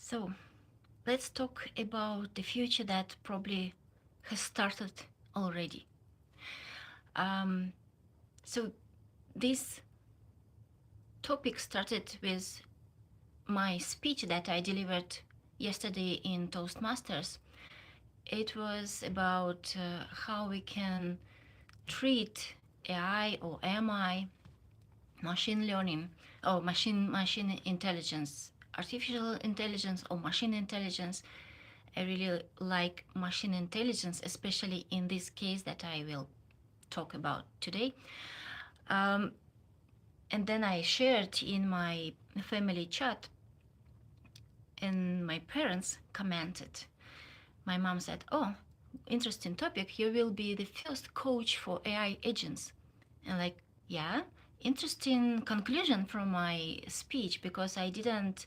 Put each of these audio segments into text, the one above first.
So let's talk about the future that probably has started already. Um, so this topic started with my speech that I delivered yesterday in Toastmasters. It was about how we can treat AI or MI, machine learning, or machine intelligence, artificial intelligence or machine intelligence. I really like machine intelligence, especially in this case that I will talk about today. Um, and then I shared in my family chat, and my parents commented. My mom said, "Oh, interesting topic. You will be the first coach for AI agents." And like, yeah, interesting conclusion from my speech because I didn't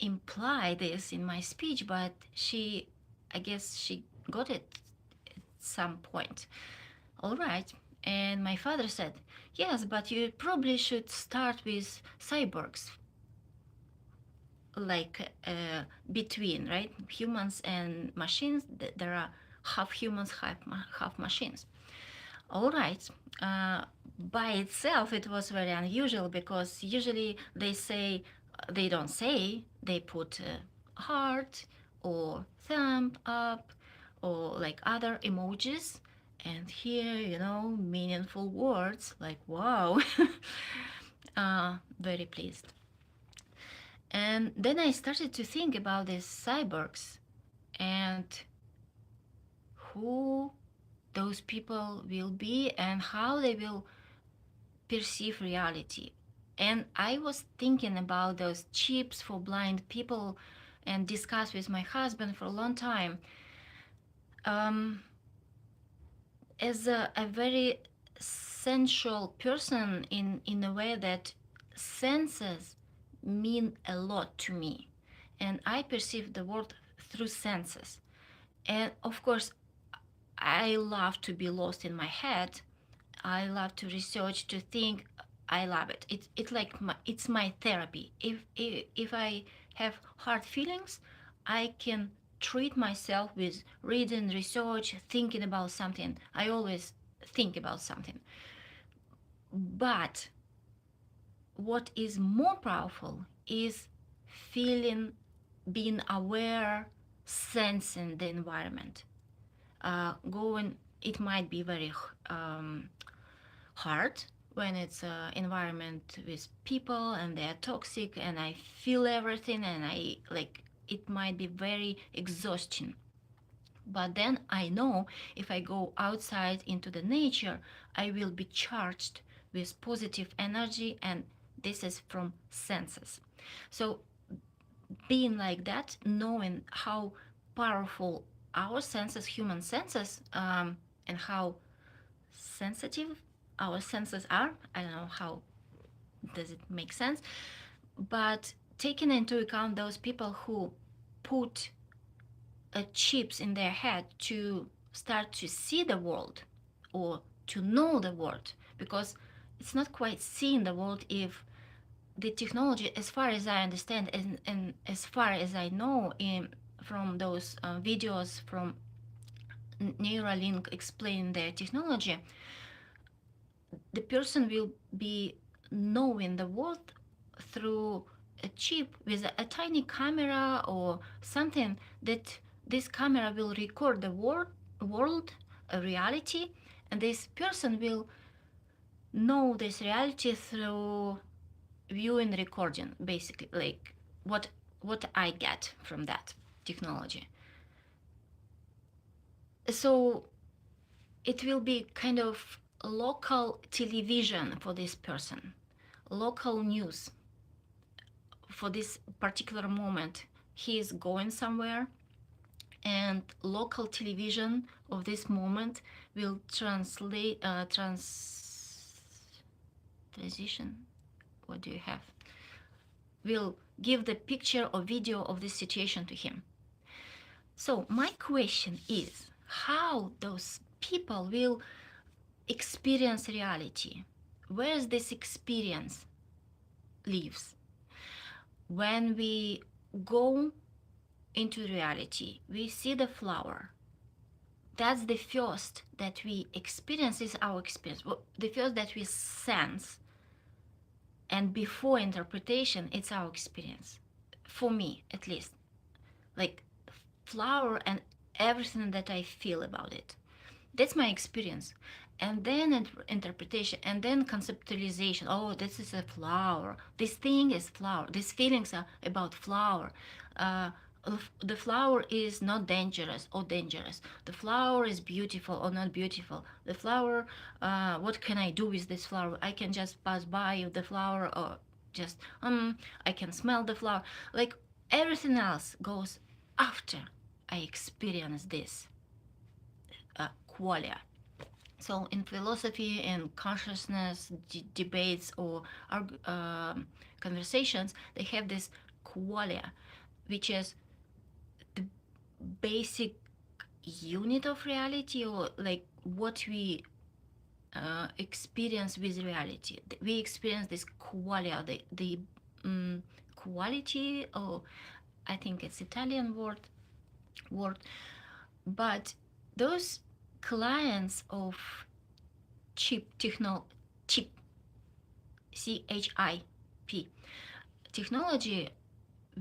imply this in my speech, but I guess she got it at some point. All right. And my father said, yes, but you probably should start with cyborgs, like between, right? Humans and machines. There are half humans, half machines. All right. Uh, by itself, it was very unusual because usually they don't say, they put heart or thumb up or like other emojis. And here, meaningful words like wow. Very pleased. And then I started to think about these cyborgs and who those people will be and how they will perceive reality. And I was thinking about those chips for blind people and discussed with my husband for a long time. Um, as a very sensual person in a way that senses mean a lot to me. And I perceive the world through senses. And of course, I love to be lost in my head. I love to research, to think. I love it. It's like it's my therapy. If I have hard feelings, I can treat myself with reading, research, thinking about something. I always think about something. But what is more powerful is feeling, being aware, sensing the environment. Going, it might be very hard when it's an environment with people and they're toxic and I feel everything and I like it might be very exhausting. But then I know if I go outside into the nature, I will be charged with positive energy, and this is from senses. So being like that, knowing how powerful our senses, human senses, and how sensitive our senses are. I don't know how does it make sense, but taking into account those people who put chips in their head to start to see the world or to know the world, because it's not quite seeing the world if the technology, as far as I understand and as far as I know from those videos from Neuralink explaining their technology, the person will be knowing the world through a chip with a tiny camera or something that this camera will record the world, a reality, and this person will know this reality through viewing recording, basically, like what I get from that technology. So it will be kind of local television for this person, local news for this particular moment. He is going somewhere, and local television of this moment will transition. What do you have? Will give the picture or video of this situation to him. So my question is how those people will experience reality. Where this experience lives? When we go into reality. We see the flower. That's the first that we experience, is our experience. The first that we sense, and before interpretation, it's our experience. For me, at least, like flower and everything that I feel about it. That's my experience. And then interpretation, and then conceptualization. Oh, this is a flower. This thing is flower. These feelings are about flower. Uh, the flower is not dangerous or dangerous. The flower is beautiful or not beautiful. The flower, what can I do with this flower? I can just pass by the flower, or just, I can smell the flower. Like everything else goes after I experience this qualia. So in philosophy and consciousness debates or conversations, they have this qualia, which is the basic unit of reality, or like what we experience with reality. We experience this qualia, the quality, or I think it's Italian word, but those clients of chip CHIP technology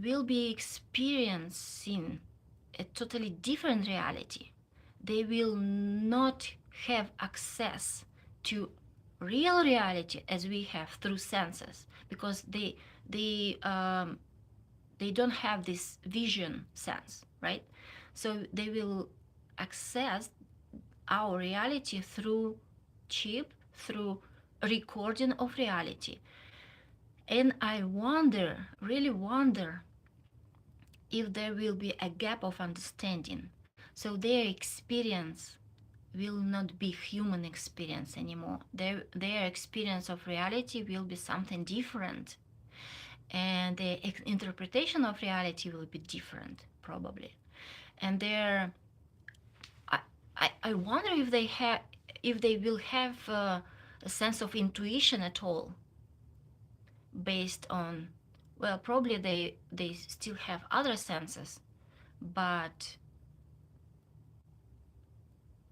will be experiencing a totally different reality. They will not have access to real reality as we have through senses, because they they don't have this vision sense, right? So they will access our reality through chip, through recording of reality. And I wonder, really wonder, if there will be a gap of understanding. So their experience will not be human experience anymore. Their experience of reality will be something different. And the interpretation of reality will be different, probably. And their I, I wonder if they have, if they will have a sense of intuition at all, based on, well, probably they still have other senses, but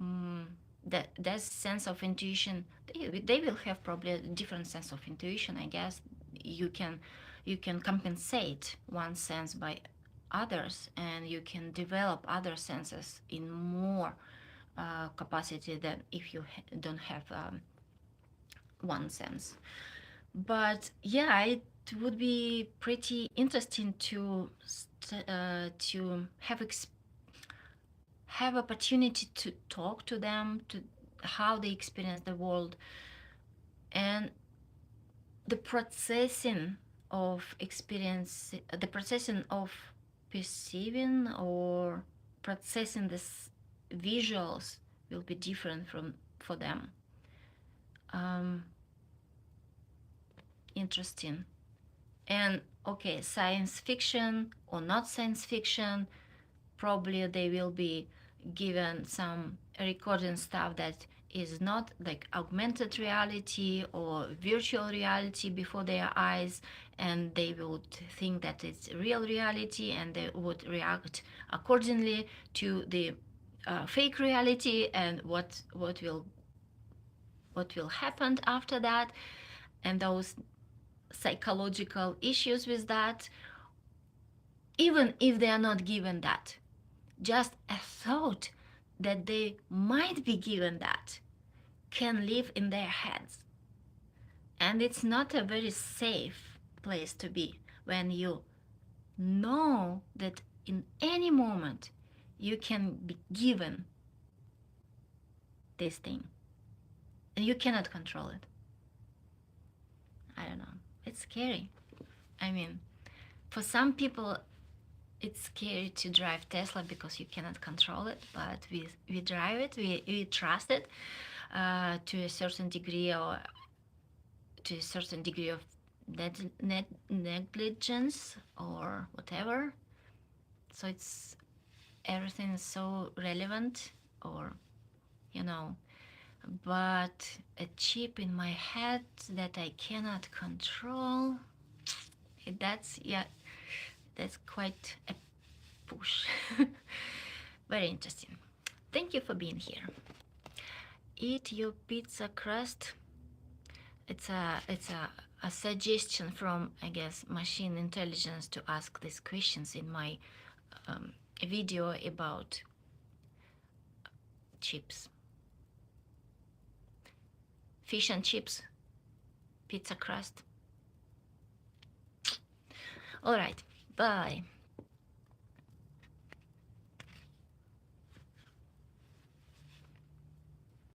mm, that sense of intuition, they will have probably a different sense of intuition, I guess. You can compensate one sense by others, and you can develop other senses in more capacity than if you don't have one sense. But yeah, it would be pretty interesting to have opportunity to talk to them, to how they experience the world, and the processing of experience, the processing of perceiving or processing this visuals will be different from for them. um, Interesting. And okay, science fiction or not science fiction, probably they will be given some recording stuff that is not like augmented reality or virtual reality before their eyes, and they would think that it's real reality, and they would react accordingly to the fake reality, and what will happen after that, and those psychological issues with that. Even if they are not given that, just a thought that they might be given that can live in their heads. And it's not a very safe place to be when you know that in any moment you can be given this thing and you cannot control it. I don't know. It's scary. I mean, for some people, it's scary to drive Tesla because you cannot control it, but we drive it, we trust it to a certain degree, or to a certain degree of negligence or whatever. So it's everything is so relevant, or you know, but a chip in my head that I cannot control. That's, yeah, That's quite a push. Very interesting. Thank you for being here. Eat your pizza crust. It's a suggestion from, I guess, machine intelligence to ask these questions in my video about chips. Fish and chips, pizza crust. All right, bye.